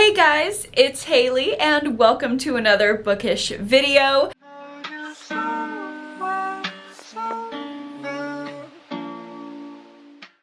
Hey guys, it's Haley and welcome to another bookish video.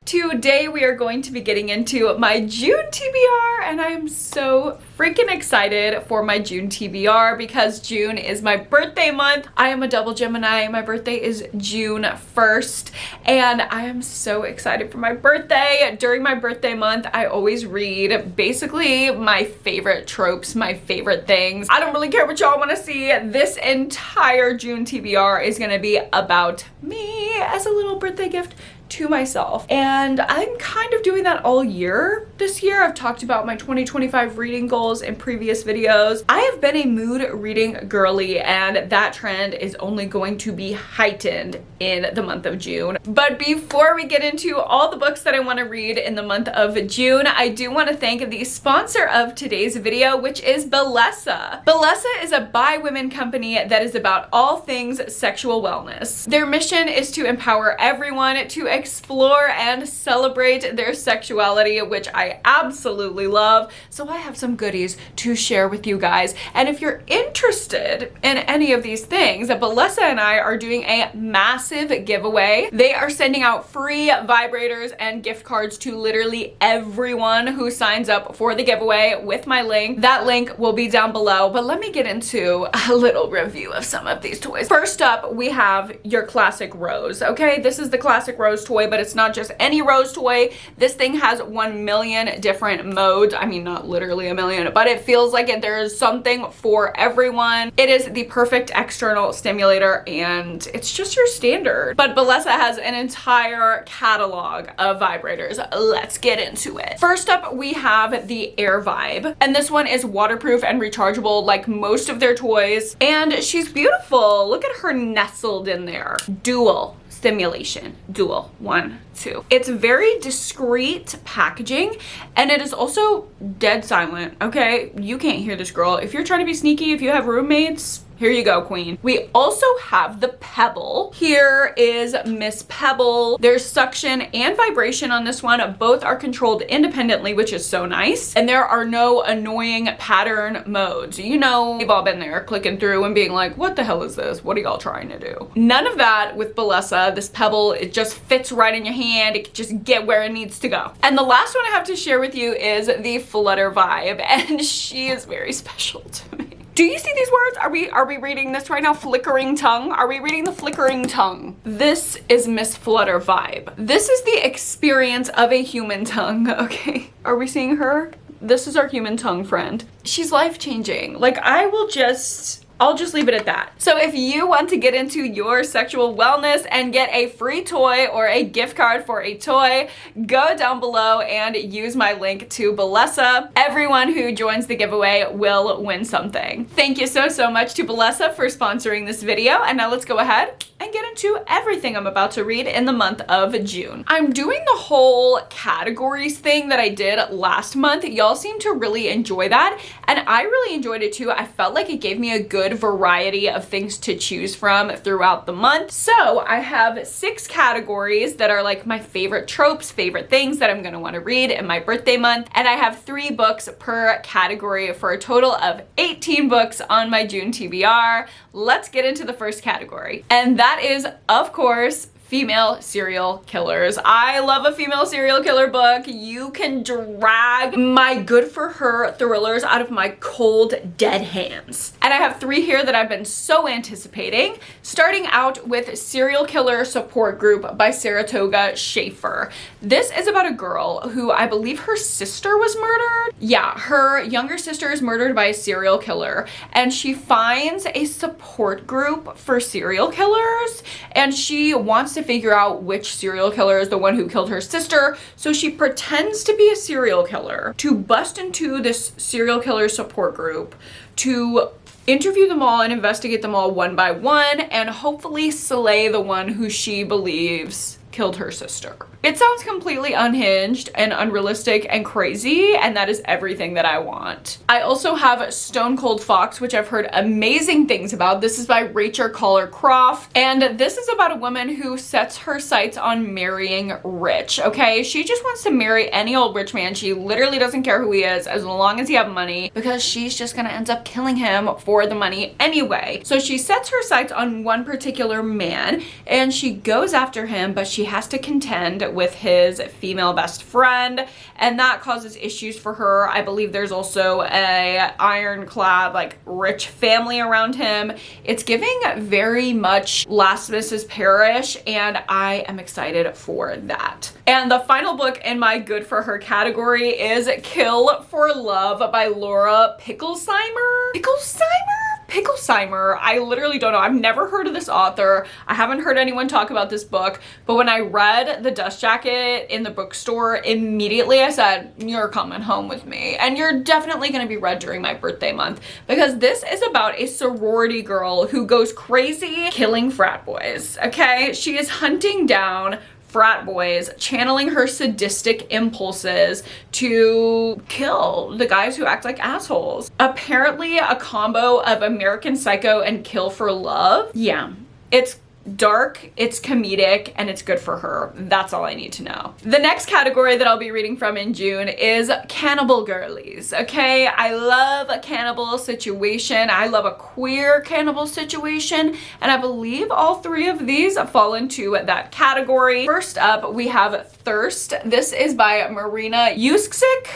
Today we are going to be getting into my June TBR and I am so freaking excited for my June TBR because June is my birthday month. I am a double Gemini. My birthday is June 1st and I am so excited for my birthday. During my birthday month, I always read basically my favorite tropes, my favorite things. I don't really care what y'all want to see. This entire June TBR is going to be about me as a little birthday gift to myself, and I'm kind of doing that all year this year. I've talked about my 2025 reading goals in previous videos. I have been a mood reading girly and that trend is only going to be heightened in the month of June. But before we get into all the books that I want to read in the month of June, I do want to thank the sponsor of today's video, which is Bellesa. Bellesa is a bi women company that is about all things sexual wellness. Their mission is to empower everyone to explore and celebrate their sexuality, which I absolutely love. So I have some goodies to share with you guys. And if you're interested in any of these things, Bellesa and I are doing a massive giveaway. They are sending out free vibrators and gift cards to literally everyone who signs up for the giveaway with my link. That link will be down below, but let me get into a little review of some of these toys. First up, we have your classic rose. Okay, this is the classic rose toy, but it's not just any rose toy. This thing has 1 million different modes. I mean, not literally a million, but it feels like there is something for everyone. It is the perfect external stimulator and it's just your standard. But Bellesa has an entire catalog of vibrators. Let's get into it. First up, we have the Air Vibe, and this one is waterproof and rechargeable like most of their toys, and she's beautiful. Look at her nestled in there. Dual stimulation, dual, 1, 2. It's very discreet packaging and it is also dead silent. Okay, you can't hear this girl. If you're trying to be sneaky, if you have roommates, here you go, queen. We also have the Pebble. Here is Miss Pebble. There's suction and vibration on this one. Both are controlled independently, which is so nice. And there are no annoying pattern modes. You know, we've all been there clicking through and being like, what the hell is this? What are y'all trying to do? None of that with Bellesa. This Pebble, it just fits right in your hand. It can just get where it needs to go. And the last one I have to share with you is the Flutter Vibe. And she is very special to me. Do you see these words? Are we reading this right now? Flickering tongue? Are we reading the flickering tongue? This is Miss Flutter Vibe. This is the experience of a human tongue, okay? Are we seeing her? This is our human tongue friend. She's life-changing. Like, I'll just leave it at that. So if you want to get into your sexual wellness and get a free toy or a gift card for a toy, go down below and use my link to Bellesa. Everyone who joins the giveaway will win something. Thank you so much to Bellesa for sponsoring this video. And now let's go ahead and get into everything I'm about to read in the month of June. I'm doing the whole categories thing that I did last month. Y'all seem to really enjoy that. And I really enjoyed it too. I felt like it gave me a good variety of things to choose from throughout the month. So I have 6 categories that are like my favorite tropes, favorite things that I'm gonna wanna read in my birthday month. And I have 3 books per category for a total of 18 books on my June TBR. Let's get into the first category. And that is, of course, female serial killers. I love a female serial killer book. You can drag my good for her thrillers out of my cold, dead hands. And I have 3 here that I've been so anticipating. Starting out with Serial Killer Support Group by Saratoga Schaefer. This is about a girl who I believe her sister was murdered. Yeah, her younger sister is murdered by a serial killer and she finds a support group for serial killers and she wants to figure out which serial killer is the one who killed her sister. So she pretends to be a serial killer to bust into this serial killer support group to interview them all and investigate them all one by one and hopefully slay the one who she believes killed her sister. It sounds completely unhinged and unrealistic and crazy, and that is everything that I want. I also have Stone Cold Fox, which I've heard amazing things about. This is by Rachel Collar Croft, and this is about a woman who sets her sights on marrying rich, okay? She just wants to marry any old rich man. She literally doesn't care who he is as long as he has money, because she's just gonna end up killing him for the money anyway. So she sets her sights on one particular man, and she goes after him, but she has to contend with his female best friend, and that causes issues for her. I believe there's also a ironclad, like, rich family around him. It's giving very much Last Mrs. Parrish, and I am excited for that. And the final book in my good for her category is Kill for Love by Laura Picklesheimer. Picklesheimer. I literally don't know. I've never heard of this author. I haven't heard anyone talk about this book, but when I read The Dust Jacket in the bookstore, immediately I said, you're coming home with me, and you're definitely going to be read during my birthday month, because this is about a sorority girl who goes crazy killing frat boys, okay? She is hunting down frat boys, channeling her sadistic impulses to kill the guys who act like assholes. Apparently a combo of American Psycho and Kill for Love. Yeah, it's dark, it's comedic, and it's good for her. That's all I need to know. The next category that I'll be reading from in June is Cannibal Girlies, okay? I love a cannibal situation. I love a queer cannibal situation, and I believe all three of these fall into that category. First up, we have Thirst. This is by Marina Yuskzik.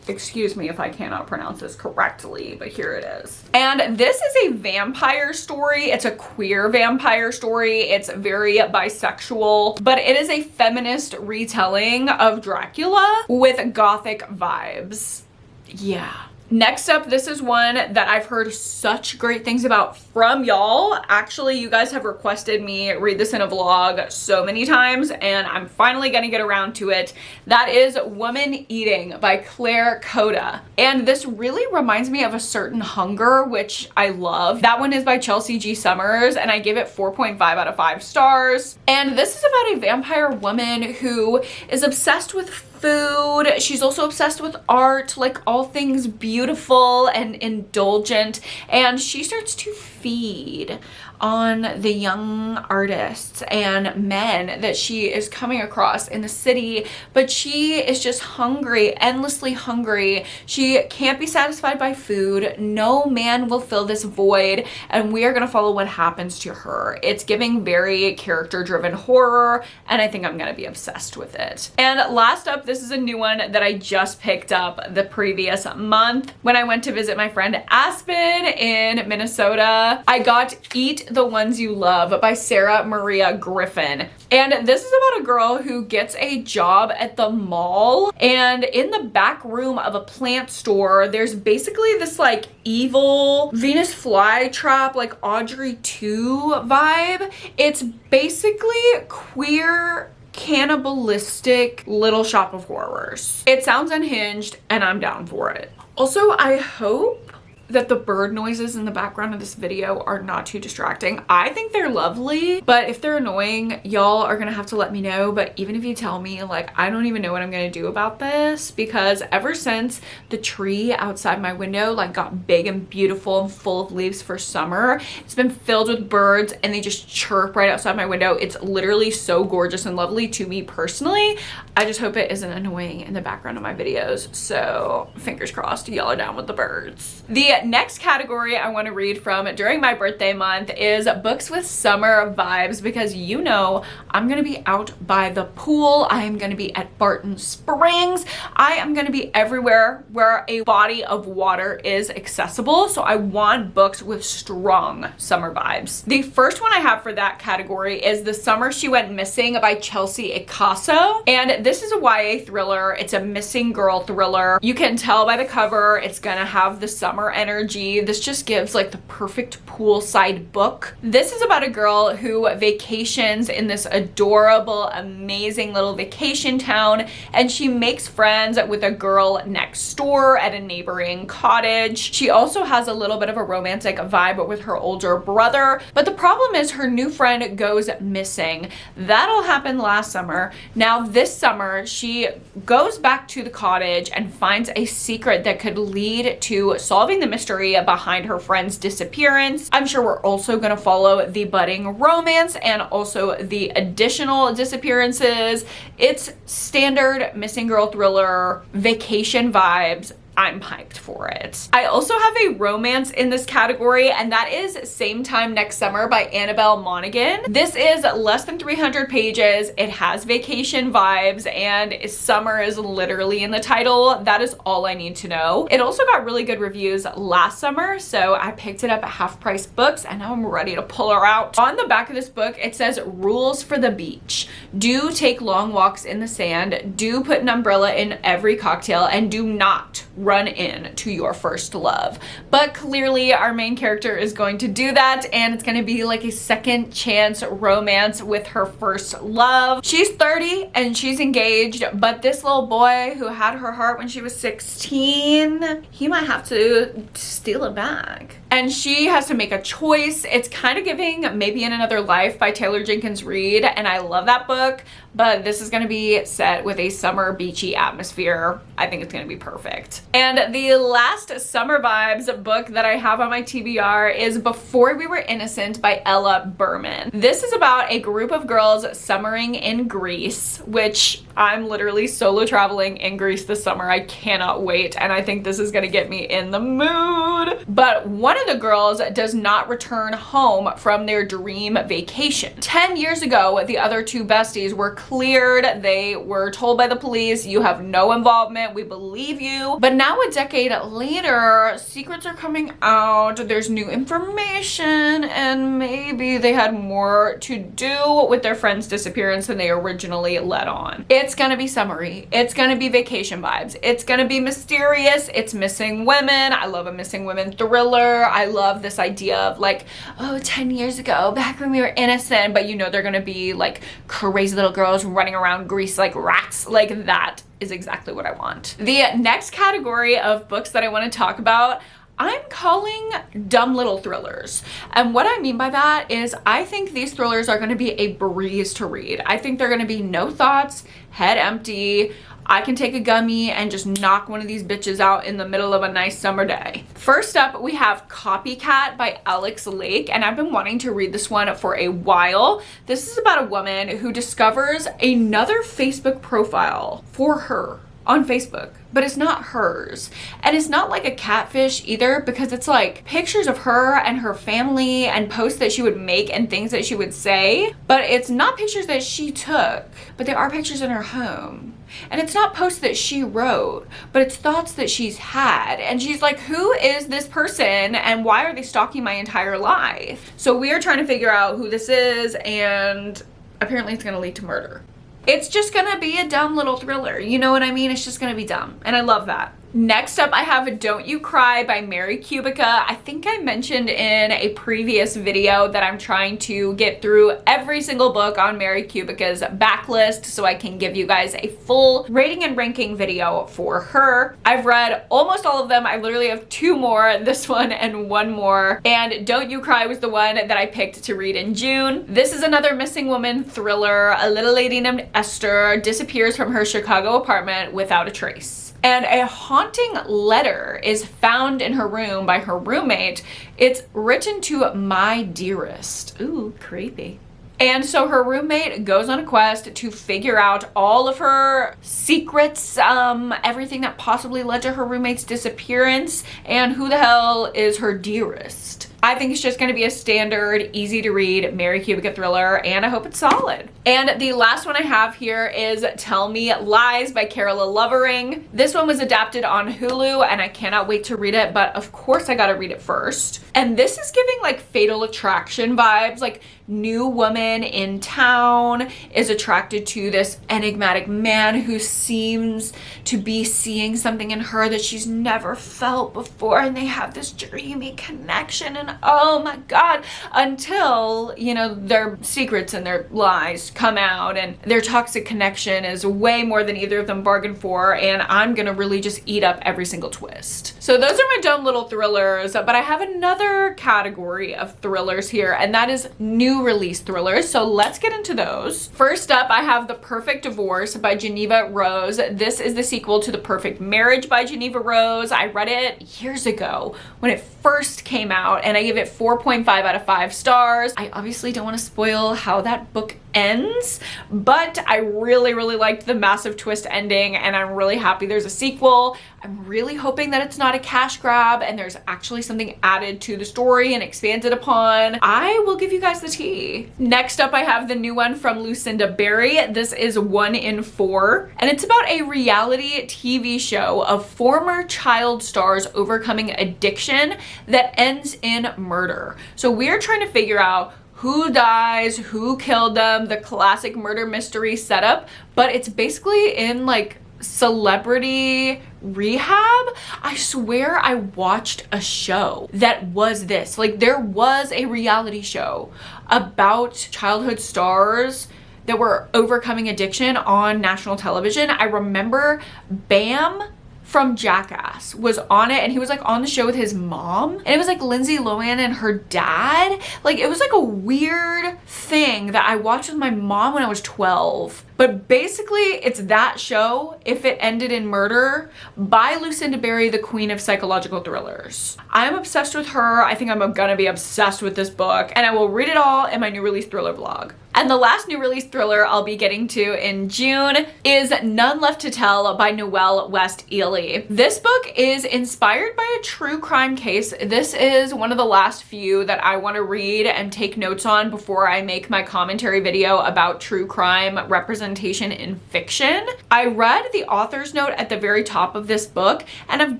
Excuse me if I cannot pronounce this correctly, but here it is. And this is a vampire story. It's a queer vampire story. It's very bisexual, but it is a feminist retelling of Dracula with gothic vibes. Yeah. Next up, this is one that I've heard such great things about from y'all. Actually, you guys have requested me read this in a vlog so many times, and I'm finally gonna get around to it. That is Woman Eating by Claire Coda. And this really reminds me of a certain Hunger, which I love. That one is by Chelsea G. Summers, and I give it 4.5 out of 5 stars. And this is about a vampire woman who is obsessed with food. She's also obsessed with art, like all things beautiful and indulgent, and she starts to feed on the young artists and men that she is coming across in the city, but she is just hungry, endlessly hungry. She can't be satisfied by food. No man will fill this void, and we are going to follow what happens to her. It's giving very character-driven horror, and I think I'm going to be obsessed with it. And last up, this is a new one that I just picked up the previous month when I went to visit my friend Aspen in Minnesota. I got Eat the Ones You Love by Sarah Maria Griffin. And this is about a girl who gets a job at the mall, and in the back room of a plant store, there's basically this like evil Venus flytrap, like Audrey 2 vibe. It's basically queer cannibalistic Little Shop of Horrors. It sounds unhinged, and I'm down for it. Also, I hope that the bird noises in the background of this video are not too distracting. I think they're lovely, but if they're annoying, y'all are gonna have to let me know. But even if you tell me, like, I don't even know what I'm gonna do about this, because ever since the tree outside my window like got big and beautiful and full of leaves for summer, it's been filled with birds, and they just chirp right outside my window. It's literally so gorgeous and lovely to me personally. I just hope it isn't annoying in the background of my videos. So fingers crossed, y'all are down with the birds. The next category I want to read from during my birthday month is books with summer vibes, because you know I'm going to be out by the pool. I am going to be at Barton Springs. I am going to be everywhere where a body of water is accessible. So I want books with strong summer vibes. The first one I have for that category is The Summer She Went Missing by Chelsea Icasso. And this is a YA thriller. It's a missing girl thriller. You can tell by the cover it's going to have the summer energy energy. This just gives like the perfect poolside book. This is about a girl who vacations in this adorable, amazing little vacation town, and she makes friends with a girl next door at a neighboring cottage. She also has a little bit of a romantic vibe with her older brother, but the problem is her new friend goes missing. That all happened last summer. Now this summer, she goes back to the cottage and finds a secret that could lead to solving the mystery behind her friend's disappearance. I'm sure we're also going to follow the budding romance and also the additional disappearances. It's standard missing girl thriller, vacation vibes. I'm hyped for it. I also have a romance in this category, and that is Same Time Next Summer by Annabelle Monaghan. This is less than 300 pages. It has vacation vibes, and summer is literally in the title. That is all I need to know. It also got really good reviews last summer, so I picked it up at Half Price Books, and now I'm ready to pull her out. On the back of this book, it says, rules for the beach. Do take long walks in the sand. Do put an umbrella in every cocktail, and do not run in to your first love. But clearly our main character is going to do that, and it's going to be like a second chance romance with her first love. She's 30 and she's engaged, but this little boy who had her heart when she was 16, he might have to steal it back. And she has to make a choice. It's kind of giving Maybe in Another Life by Taylor Jenkins Reid, and I love that book, but this is going to be set with a summer beachy atmosphere. I think it's going to be perfect. And the last summer vibes book that I have on my TBR is Before We Were Innocent by Ella Berman. This is about a group of girls summering in Greece, which I'm literally solo traveling in Greece this summer. I cannot wait, and I think this is going to get me in the mood. But one of the girls does not return home from their dream vacation. 10 years ago, the other two besties were cleared. They were told by the police, you have no involvement, we believe you. But now a decade later, secrets are coming out, there's new information, and maybe they had more to do with their friend's disappearance than they originally let on. It's gonna be summery. It's gonna be vacation vibes. It's gonna be mysterious. It's missing women. I love a missing women thriller. I love this idea of like, oh, 10 years ago, back when we were innocent, but you know they're gonna be like crazy little girls running around Greece like rats. Like that is exactly what I want. The next category of books that I want to talk about, I'm calling dumb little thrillers. And what I mean by that is I think these thrillers are going to be a breeze to read. I think they're going to be no thoughts, head empty. I can take a gummy and just knock one of these bitches out in the middle of a nice summer day. First up, we have Copycat by Alex Lake, and I've been wanting to read this one for a while. This is about a woman who discovers another Facebook profile for her on Facebook, but it's not hers. And it's not like a catfish either, because it's like pictures of her and her family and posts that she would make and things that she would say, but it's not pictures that she took, but there are pictures in her home. And it's not posts that she wrote, but it's thoughts that she's had. And she's like, who is this person and why are they stalking my entire life? So we are trying to figure out who this is, and apparently it's gonna lead to murder. It's just gonna be a dumb little thriller. You know what I mean? It's just gonna be dumb. And I love that. Next up, I have Don't You Cry by Mary Kubica. I think I mentioned in a previous video that I'm trying to get through every single book on Mary Kubica's backlist so I can give you guys a full rating and ranking video for her. I've read almost all of them. I literally have 2 more, this one and 1 more. And Don't You Cry was the one that I picked to read in June. This is another missing woman thriller. A little lady named Esther disappears from her Chicago apartment without a trace. And a haunting letter is found in her room by her roommate. It's written to my dearest. Ooh, creepy. And so her roommate goes on a quest to figure out all of her secrets, everything that possibly led to her roommate's disappearance, and who the hell is her dearest. I think it's just going to be a standard, easy to read Mary Kubica thriller, and I hope it's solid. And the last one I have here is Tell Me Lies by Carola Lovering. This one was adapted on Hulu and I cannot wait to read it, but of course I gotta read it first. And this is giving like Fatal Attraction vibes, like new woman in town is attracted to this enigmatic man who seems to be seeing something in her that she's never felt before, and they have this dreamy connection, and oh my god, until, you know, their secrets and their lies come out and their toxic connection is way more than either of them bargained for, and I'm gonna really just eat up every single twist. So those are my dumb little thrillers, but I have another category of thrillers here, and that is new release thrillers. So let's get into those. First up, I have The Perfect Divorce by Geneva Rose. This is the sequel to The Perfect Marriage by Geneva Rose. I read it years ago when it first came out, and I gave it 4.5 out of 5 stars. I obviously don't want to spoil how that book ends, but I really liked the massive twist ending, and I'm really happy there's a sequel. I'm really hoping that it's not a cash grab and there's actually something added to the story and expanded upon. I will give you guys the tea. Next up, I have the new one from Lucinda Berry. This is 1 in 4, and it's about a reality TV show of former child stars overcoming addiction that ends in murder. So we're trying to figure out who dies, who killed them, the classic murder mystery setup, but it's basically in like celebrity rehab. I swear I watched a show that was this. Like, there was a reality show about childhood stars that were overcoming addiction on national television. I remember Bam from Jackass was on it, and he was like on the show with his mom, and it was like Lindsay Lohan and her dad. Like, it was like a weird thing that I watched with my mom when I was 12. But basically, it's that show, If It Ended in Murder, by Lucinda Berry, the queen of psychological thrillers. I'm obsessed with her. I think I'm gonna be obsessed with this book, and I will read it all in my new release thriller vlog. And the last new release thriller I'll be getting to in June is None Left to Tell by Noelle West Ely. This book is inspired by a true crime case. This is one of the last few that I want to read and take notes on before I make my commentary video about true crime representation in fiction. I read the author's note at the very top of this book, and I've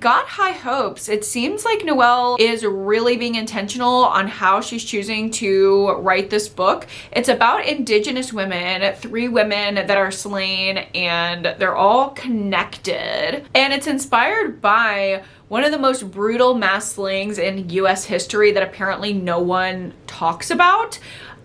got high hopes. It seems like Noelle is really being intentional on how she's choosing to write this book. It's about Indigenous women, 3 women that are slain, and they're all connected. And it's inspired by one of the most brutal mass slayings in US history that apparently no one talks about.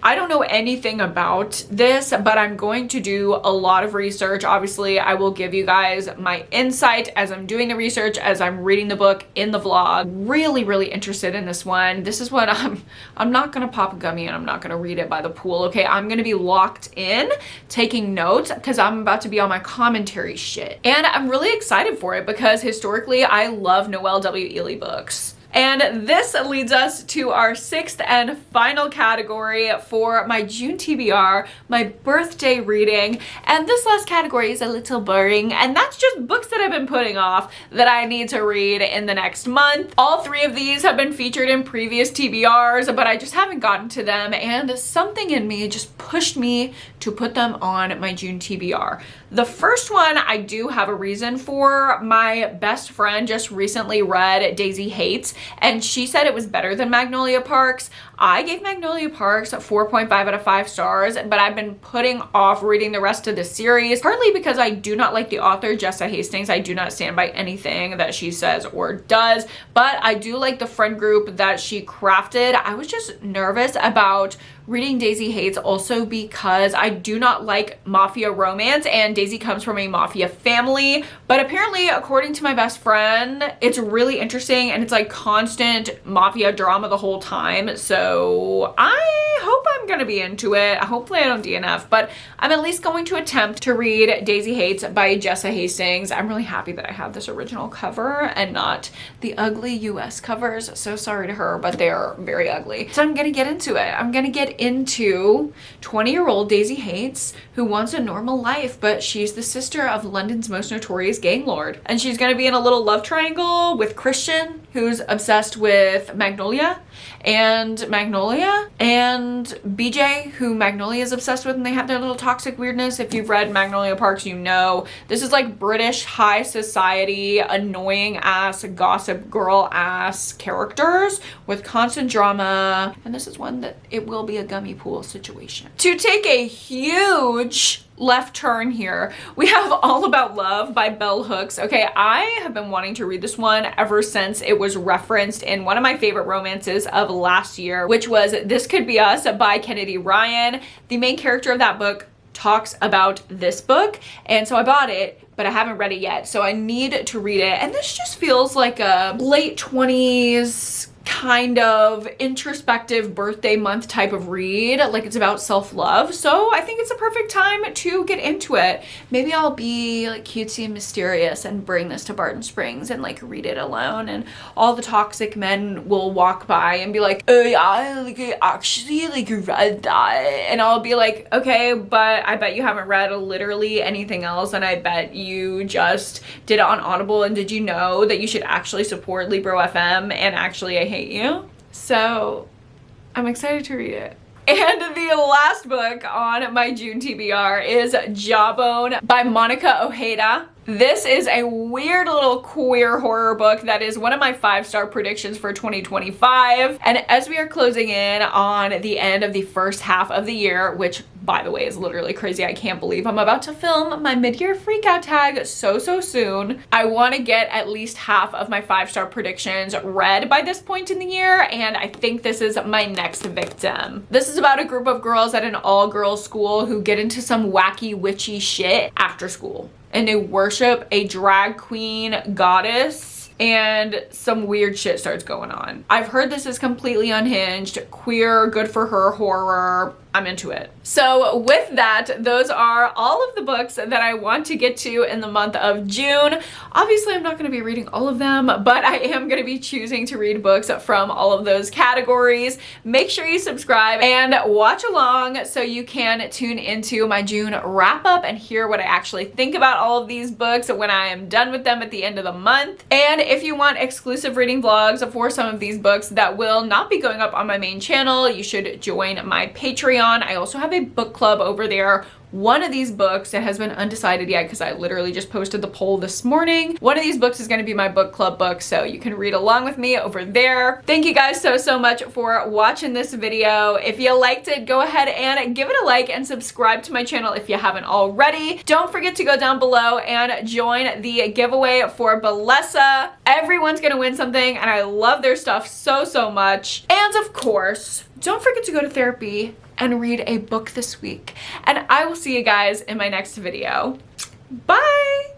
I don't know anything about this, but I'm going to do a lot of research. Obviously, I will give you guys my insight as I'm doing the research, as I'm reading the book in the vlog. Really interested in this one. This is what I'm not gonna pop a gummy and I'm not gonna read it by the pool, okay? I'm gonna be locked in, taking notes, because I'm about to be on my commentary shit. And I'm really excited for it because historically, I love Noelle W. Ely books. And this leads us to our 6th and final category for my June TBR, my birthday reading. And this last category is a little boring, and that's just books that I've been putting off that I need to read in the next month. All 3 of these have been featured in previous TBRs, but I just haven't gotten to them, and something in me just pushed me to put them on my June TBR. The first one I do have a reason for. My best friend just recently read Daisy Hates, and she said it was better than Magnolia Parks. I gave Magnolia Parks 4.5 out of 5 stars, but I've been putting off reading the rest of the series, partly because I do not like the author, Jessa Hastings. I do not stand by anything that she says or does, but I do like the friend group that she crafted. I was just nervous about reading Daisy Hates also because I do not like mafia romance, and Daisy comes from a mafia family, but apparently, according to my best friend, it's really interesting and it's like constant mafia drama the whole time. So I hope I'm gonna be into it. Hopefully I don't DNF, but I'm at least going to attempt to read Daisy Hates by Jessa Hastings. I'm really happy that I have this original cover and not the ugly US covers. So sorry to her, but they are very ugly. So I'm gonna get into it. I'm gonna get into 20-year-old Daisy Hates, who wants a normal life, but she's the sister of London's most notorious gang lord. And she's gonna be in a little love triangle with Christian, who's obsessed with Magnolia, and BJ, who Magnolia is obsessed with, and they have their little toxic weirdness. If you've read Magnolia Parks, you know this is like British high society, annoying ass, gossip girl ass characters with constant drama, and this is one that it will be a gummy pool situation. To take a huge left turn here, we have All About Love by Bell Hooks. Okay, I have been wanting to read this one ever since it was referenced in one of my favorite romances of last year, which was This Could Be Us by Kennedy Ryan. The main character of that book talks about this book, and so I bought it, but I haven't read it yet, so I need to read it. And this just feels like a late 20s kind of introspective birthday month type of read, like it's about self-love. So I think it's a perfect time to get into it. Maybe I'll be like cutesy and mysterious and bring this to Barton Springs and like read it alone, and all the toxic men will walk by and be like, oh yeah, like I actually like read that, and I'll be like, okay, but I bet you haven't read literally anything else, and I bet you just did it on Audible, and did you know that you should actually support Libro FM and actually I hate you? So I'm excited to read it. And the last book on my June TBR is Jawbone by Monica Ojeda. This is a weird little queer horror book that is one of my 5-star predictions for 2025. And as we are closing in on the end of the first half of the year, which by the way is literally crazy, I can't believe I'm about to film my mid-year freakout tag so soon, I want to get at least half of my 5-star predictions read by this point in the year, and I think this is my next victim. This is about a group of girls at an all-girls school who get into some wacky witchy shit after school, and they worship a drag queen goddess, and some weird shit starts going on. I've heard this is completely unhinged, queer, good for her horror. I'm into it. So with that, those are all of the books that I want to get to in the month of June. Obviously, I'm not going to be reading all of them, but I am going to be choosing to read books from all of those categories. Make sure you subscribe and watch along so you can tune into my June wrap up and hear what I actually think about all of these books when I am done with them at the end of the month. And if you want exclusive reading vlogs for some of these books that will not be going up on my main channel, you should join my Patreon. I also have a book club over there. One of these books, it has been undecided yet because I literally just posted the poll this morning. One of these books is going to be my book club book, so you can read along with me over there. Thank you guys so much for watching this video. If you liked it, go ahead and give it a like and subscribe to my channel if you haven't already. Don't forget to go down below and join the giveaway for Bellesa. Everyone's going to win something, and I love their stuff so much. And of course, don't forget to go to therapy and read a book this week. And I will see you guys in my next video. Bye!